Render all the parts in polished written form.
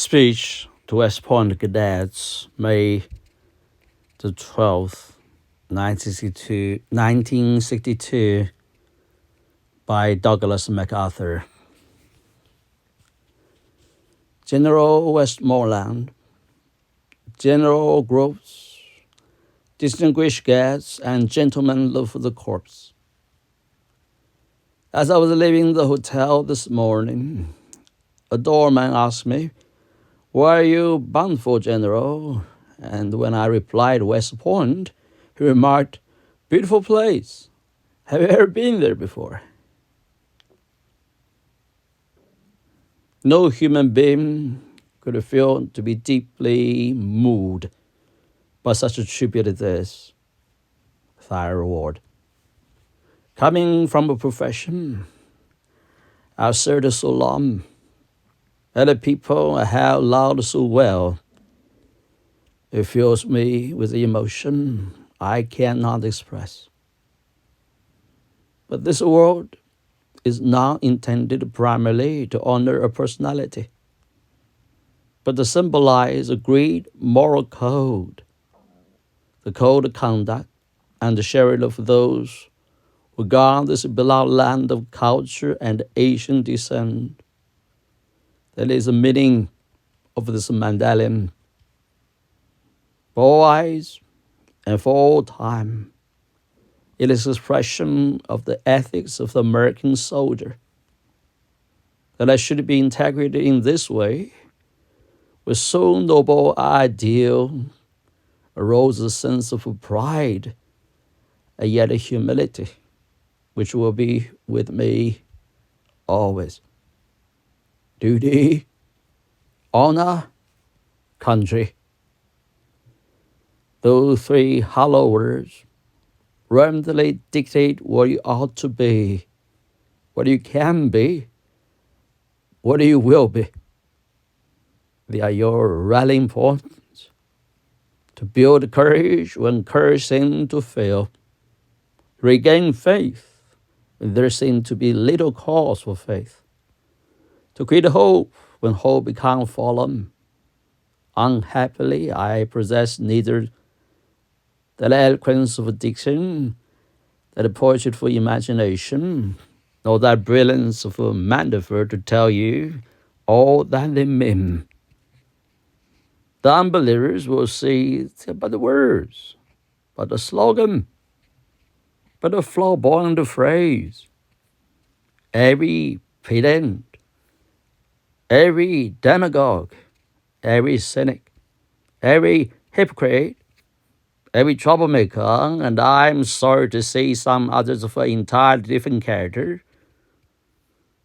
Speech to West Point Cadets, May the 12th, 1962, by Douglas MacArthur. General Westmoreland, General Groves, distinguished guests, and gentlemen of the corps. As I was leaving the hotel this morning, a doorman asked me, "Where are you bound for, General?" And when I replied West Point, he remarked, "Beautiful place. Have you ever been there before?" No human being could feel to be deeply moved by such a tribute as this. Thy reward. Coming from a profession I've served so long, and the people I have loved so well, it fills me with emotion I cannot express. But this award is not intended primarily to honor a personality, but to symbolize a great moral code, the code of conduct and the sharing of those who guard this beloved land of culture and Asian descent. That is the meaning of this medallion. For all eyes and for all time, it is an expression of the ethics of the American soldier. That I should be integrated in this way, with so noble ideal, arose a sense of pride and yet a humility, which will be with me always. Duty, honor, country. Those three hollow words randomly dictate what you ought to be, what you can be, what you will be. They are your rallying points to build courage when courage seems to fail, regain faith when there seems to be little cause for faith, to create hope when hope becomes fallen. Unhappily, I possess neither the eloquence of diction, that poetry of imagination, nor that brilliance of a metaphor to tell you all that they mean. The unbelievers will see it's but the words, but the slogan, but the flamboyant phrase. Every pedant, every demagogue, every cynic, every hypocrite, every troublemaker, and I'm sorry to say some others of an entirely different character,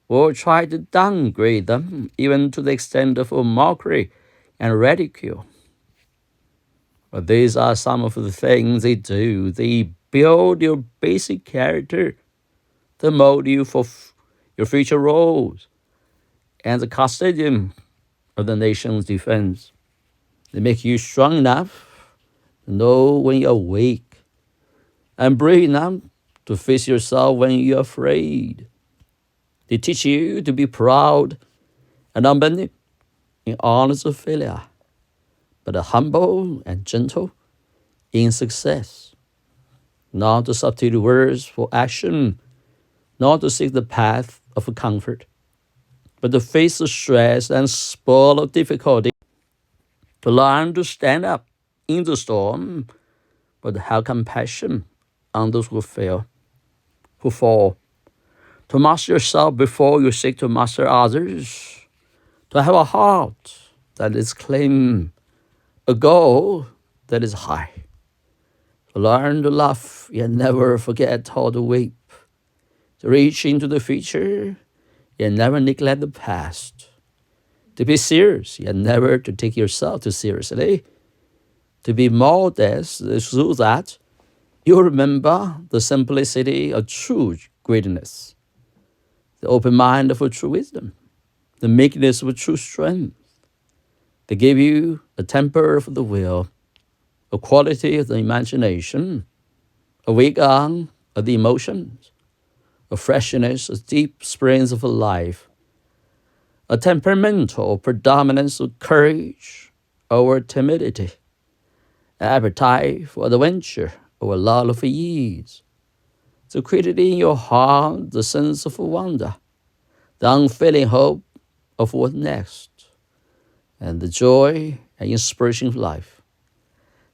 will try to downgrade them, even to the extent of a mockery and ridicule. But these are some of the things they do. They build your basic character, they mold you for your future roles, and the custodian of the nation's defense. They make you strong enough to know when you're weak, and brave enough to face yourself when you're afraid. They teach you to be proud and unbending in honors of failure, but humble and gentle in success. Not to substitute words for action, not to seek the path of comfort, but to face the stress and spur of difficulty, to learn to stand up in the storm, but to have compassion on those who fail, who fall, to master yourself before you seek to master others, to have a heart that is clean, a goal that is high, to learn to laugh yet never forget how to weep, to reach into the future yet never neglect the past, to be serious yet never to take yourself too seriously, to be modest so that you remember the simplicity of true greatness, the open mind of a true wisdom, the meekness of a true strength. They give you a temper of the will, a quality of the imagination, a vigor of the emotions, a freshness of deep springs of life, a temperamental predominance of courage over timidity, appetite for adventure over love for ease, to create in your heart the sense of wonder, the unfailing hope of what next, and the joy and inspiration of life.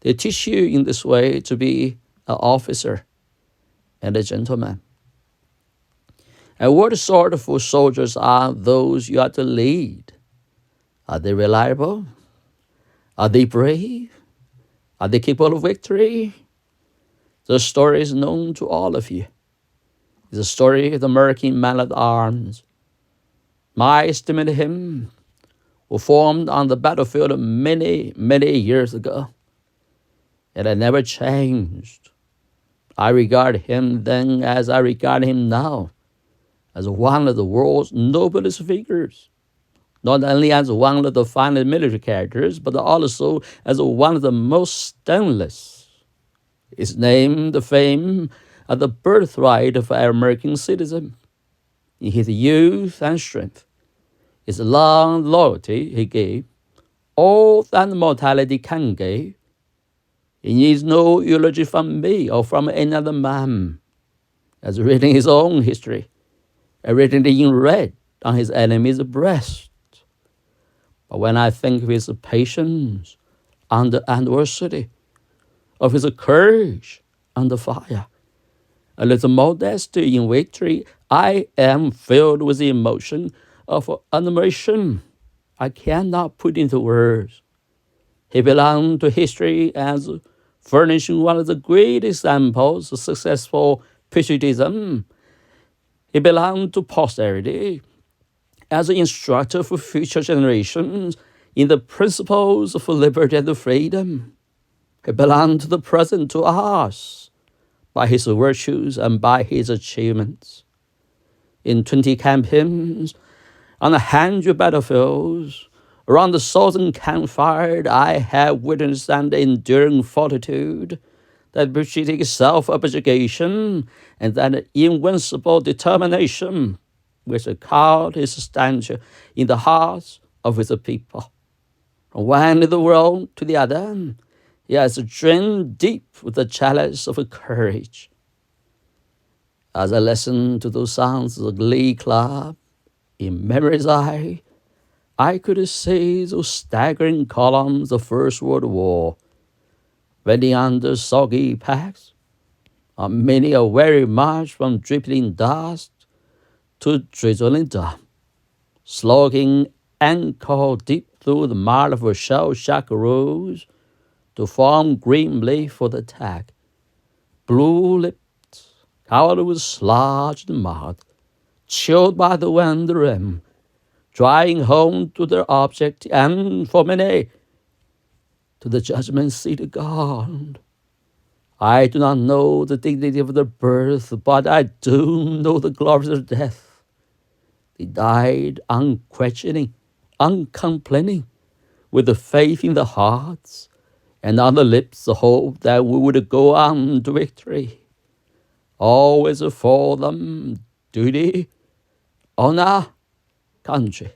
They teach you in this way to be an officer and a gentleman. And what sort of soldiers are those you are to lead? Are they reliable? Are they brave? Are they capable of victory? The story is known to all of you. It's the story of the American man-at-arms. My estimate him was formed on the battlefield many, many years ago, and it never changed. I regard him then as I regard him now, as one of the world's noblest figures, not only as one of the finest military characters, but also as one of the most stainless. His name, the fame, are the birthright of our American citizen. In his youth and strength, his long loyalty he gave, all that mortality can give. He needs no eulogy from me or from any other man, as written in his own history, and written in red on his enemy's breast. But when I think of his patience under adversity, of his courage under fire, and his modesty in victory, I am filled with the emotion of admiration I cannot put into words. He belonged to history as furnishing one of the great examples of successful patriotism. He belonged to posterity as an instructor for future generations in the principles of liberty and freedom. He belonged to the present to us by his virtues and by his achievements. In 20 campaigns, on 100 battlefields, around the southern campfire, I have witnessed an enduring fortitude, that patriotic self-abnegation, and that invincible determination which carved his stature in the hearts of his people. From one end of the world to the other, he has drained deep with the chalice of courage. As I listened to those sounds of the glee club, in memory's eye, I could see those staggering columns of First World War, bending under soggy packs, on many a weary march from dripping dust to drizzling dump, slogging ankle deep through the mud of shell-shock roads to form grimly for the attack, blue-lipped, covered with sludge and mud, chilled by the wind and rain, drying home to their object, and for many, to the judgment seat of God. I do not know the dignity of their birth, but I do know the glories of death. They died unquestioning, uncomplaining, with the faith in the hearts, and on the lips the hope that we would go on to victory. Always for them, duty, honor, country.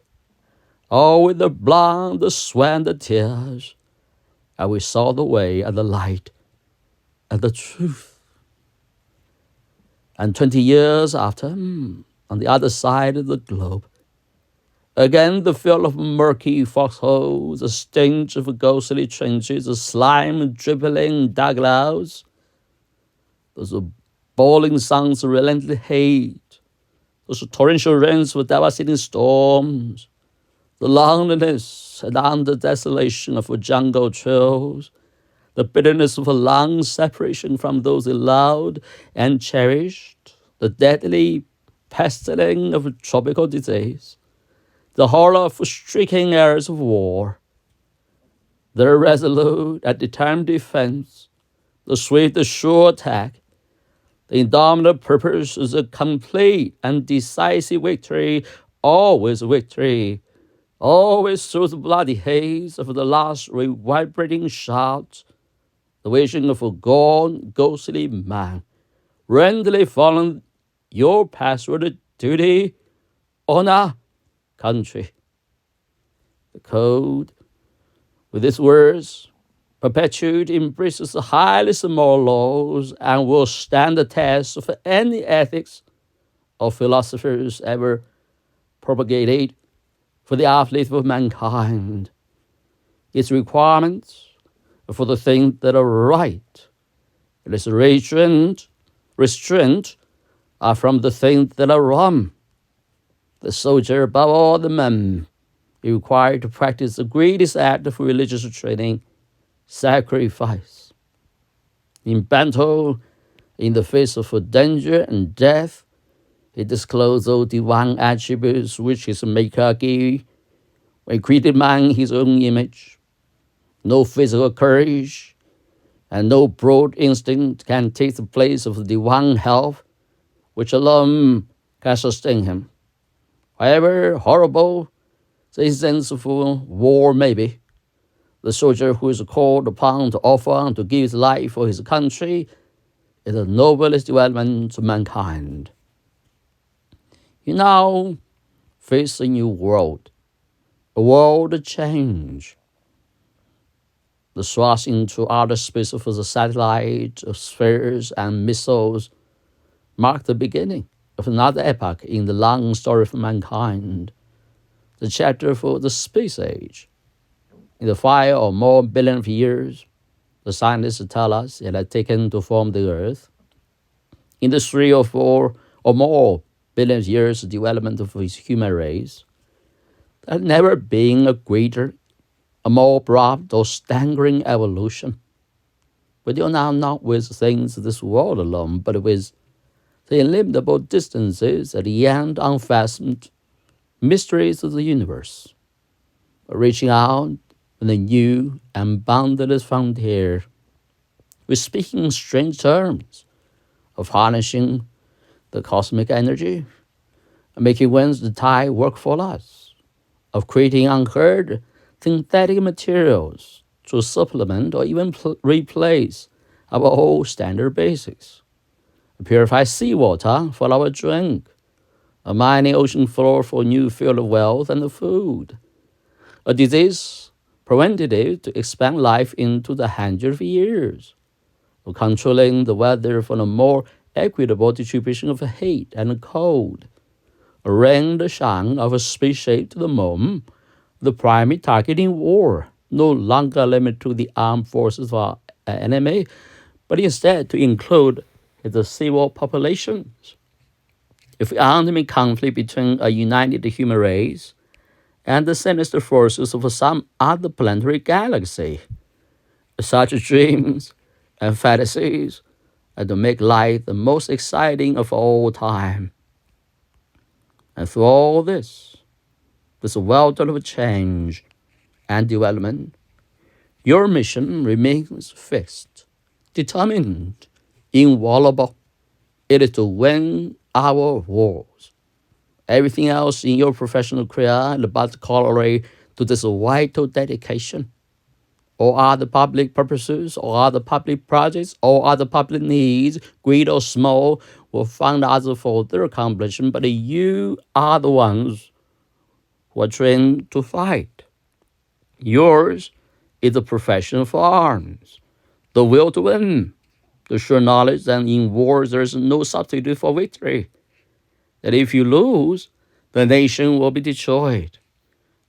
Oh, with the blood, the sweat, and the tears, and we saw the way and the light and the truth. And 20 years after, on the other side of the globe, again the feel of murky foxholes, the stench of ghostly trenches, the slime dribbling dugouts, those bawling sounds of relentless hate, those torrential rains with devastating storms, the loneliness and utter desolation of jungle trails, the bitterness of a long separation from those he loved and cherished, the deadly pestilence of tropical disease, the horror of striking eras of war, the resolute and determined defense, the swift, sure attack, the indomitable purpose is a complete and decisive victory, always victory, always through the bloody haze of the last reverberating shout, the vision of a gone, ghostly man, randomly following your password, duty, honor, country. code, with its words, perpetuate embraces the highest moral laws and will stand the test of any ethics or philosophers ever propagated for the uplift of mankind. Its requirements for the things that are right, its restraint are from the things that are wrong. The soldier, above all the men, is required to practice the greatest act of religious training, sacrifice. In battle, in the face of danger and death, he disclosed those divine attributes which his Maker gave when he created man in his own image. No physical courage and no broad instinct can take the place of the divine health which alone can sustain him. However horrible the incidents of war may be, the soldier who is called upon to offer and to give his life for his country is the noblest development of mankind. You now face a new world, a world change. The thrust into outer space of the satellites, spheres, and missiles marked the beginning of another epoch in the long story of mankind, the chapter for the space age. In the 5 or more billion of years, the scientists tell us it had taken to form the Earth. In the 3 or 4 or more billion years of development of his human race, there had never been a greater, a more abrupt or staggering evolution. We deal now not with things of this world alone, but with the illimitable distances at the end unfathomable mysteries of the universe, reaching out with a new and boundless frontier. We speak in strange terms of harnessing the cosmic energy, making winds the tide work for us, of creating unheard synthetic materials to supplement or even replace our old standard basics, purify seawater for our drink, a mining ocean floor for new field of wealth and food, a disease preventative to expand life into the hundred of years, controlling the weather for a more equitable distribution of heat and cold, a rain the shine of a spaceship to the moon, the primary target in war, no longer limited to the armed forces of our enemy, but instead to include the civil populations. If the ultimate conflict between a united human race and the sinister forces of some other planetary galaxy, such dreams and fantasies and to make life the most exciting of all time. And through all this world of change and development, your mission remains fixed, determined, inviolable. It is to win our wars. Everything else in your professional career is about corollary to this vital dedication. All other public purposes, all other public projects, all other public needs, great or small, will find others for their accomplishment, but you are the ones who are trained to fight. Yours is the profession for arms, the will to win, the sure knowledge that in wars there is no substitute for victory, that if you lose, the nation will be destroyed,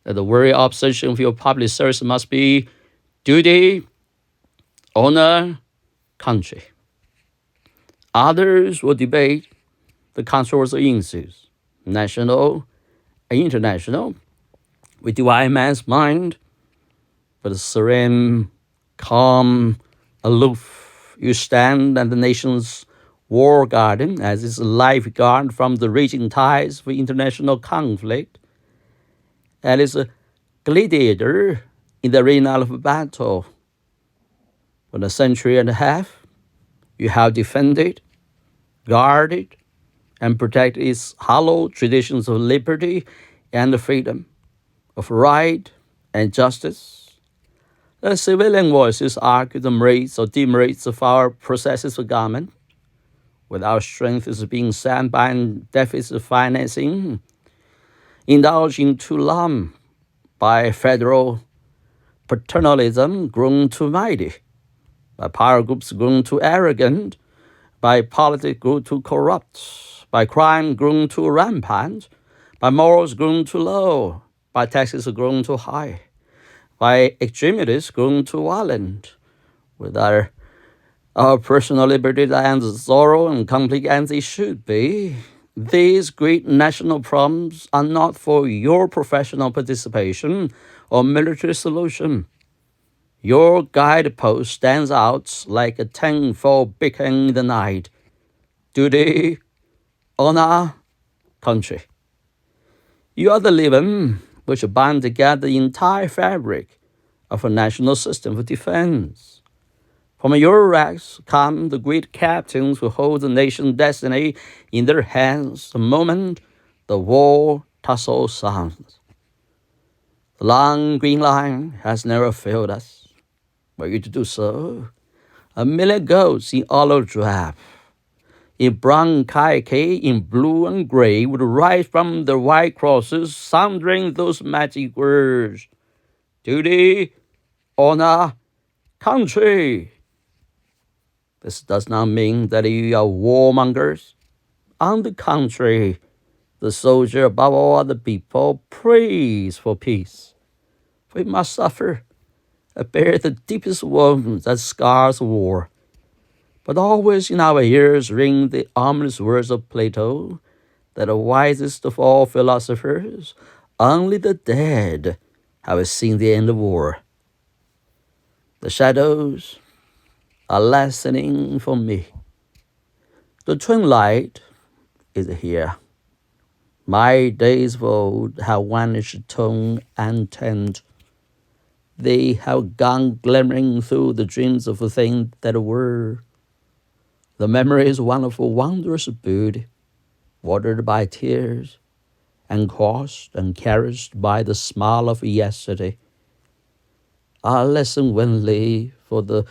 that the very obsession of your public service must be duty, honor, country. Others will debate the controversial issues, national and international, with divide man's mind, but serene, calm, aloof, you stand at the nation's war garden as its lifeguard from the raging tides of international conflict, and is a gladiator in the arena of battle. For a century and a half, you have defended, guarded, and protected its hallowed traditions of liberty and freedom, of right and justice. The civilian voices argue the merits or demerits of our processes of government, with our strength is being sapped by deficit financing, indulging too long by federal paternalism grown too mighty, by power groups grown too arrogant, by politics grown too corrupt, by crime grown too rampant, by morals grown too low, by taxes grown too high, by extremities grown too violent, with our personal liberty and sorrow and complete as it should be. These great national problems are not for your professional participation or military solution. Your guidepost stands out like a tenfold beacon in the night. Duty, honor, country. You are the leaven which bind together the entire fabric of a national system of defense. From your ranks come the great captains who hold the nation's destiny in their hands the moment the war tussle sounds. The long green line has never failed us. Were you to do so, a million goats in olive drab, in brown khaki, in blue and gray, would rise from the white crosses, sounding those magic words: duty, honor, country. This does not mean that you are warmongers. On the contrary, the soldier above all other people prays for peace. For he must suffer, bear the deepest wounds that scars war. But always in our ears ring the ominous words of Plato, that the wisest of all philosophers, only the dead have seen the end of war. The shadows are lessening for me. The twilight is here. My days of old have vanished tone and tint. They have gone glimmering through the dreams of things that were. The memory is one of a wondrous beauty, watered by tears, and crossed and carried by the smile of yesterday. I listen vainly for the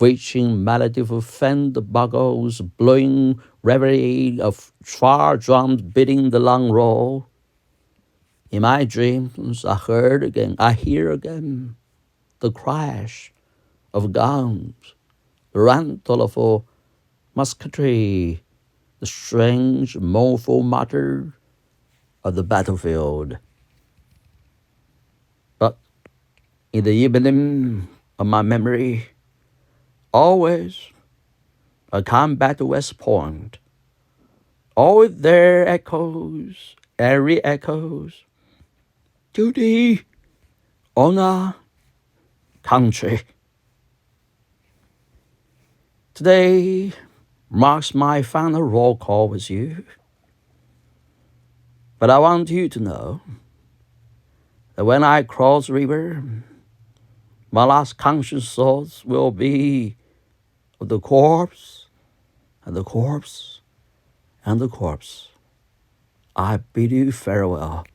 reaching melody of fend buggles, blowing reverie of far drums beating the long roll. In my dreams I hear again the crash of guns, the rental of musketry, the strange, mournful mutter of the battlefield. But in the evening of my memory, always I come back to West Point. Always there echoes, airy echoes, duty, honor, country. Today marks my final roll call with you. But I want you to know that when I cross the river, my last conscious thoughts will be of the corpse and the corpse and the corpse. I bid you farewell.